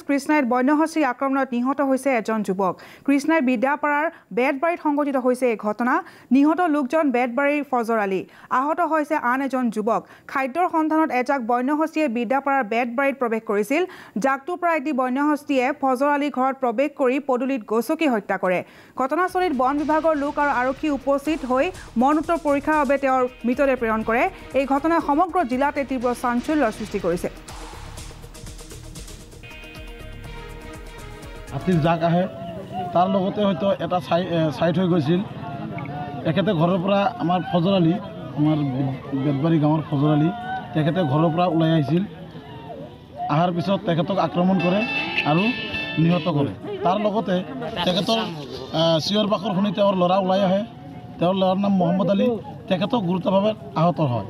কৃষ্ণাইত বন্যহস্তীৰ আক্ৰমণত নিহত হৈছে এজন যুৱক। কৃষ্ণাইৰ বিদ্যাপাৰাৰ বেতবাৰীত সংঘটিত হৈছে এই ঘটনা। নিহত লোকজন বেতবাৰীৰ ফজৰ আলী। আহত হৈছে আন এজন যুৱক। খাদ্যৰ সন্ধানত এজাক বন্যহস্তীয়ে বিদ্যাপাৰাৰ বেতবাৰীত প্ৰৱেশ কৰিছিল। জাকটোৰ পৰা এটি বন্যহস্তীয়ে ফজৰ আলীৰ ঘৰত প্ৰৱেশ কৰি পদূলিত গছকি হত্যা কৰে। ঘটনাস্থলীত বন বিভাগৰ লোক আৰু আৰক্ষী উপস্থিত হৈ মৰণোত্তৰ পৰীক্ষাৰ বাবে তেওঁৰ মৃতদেহ প্ৰেৰণ কৰে। এই ঘটনাই সমগ্ৰ জিলাতে তীব্ৰ চাঞ্চল্যৰ সৃষ্টি কৰিছে। হাতীৰ জাক আহে তাৰ লগতে হয়তো এটা সাইড হৈ গৈছিল। তেখেতে ঘৰৰ পৰা আমাৰ ফজৰ আলী, আমাৰ বেতবাৰী গাঁৱৰ ফজৰ আলী, তেখেতে ঘৰৰ পৰা ওলাই আহিছিল। অহাৰ পিছত তেখেতক আক্ৰমণ কৰে আৰু নিহত কৰে। তাৰ লগতে তেখেতৰ চিঞৰ বাখৰ শুনি তেওঁৰ ল'ৰা ওলাই আহে। তেওঁৰ ল'ৰাৰ নাম মহম্মদ আলী। তেখেতক গুৰুতৰভাৱে আহত হয়।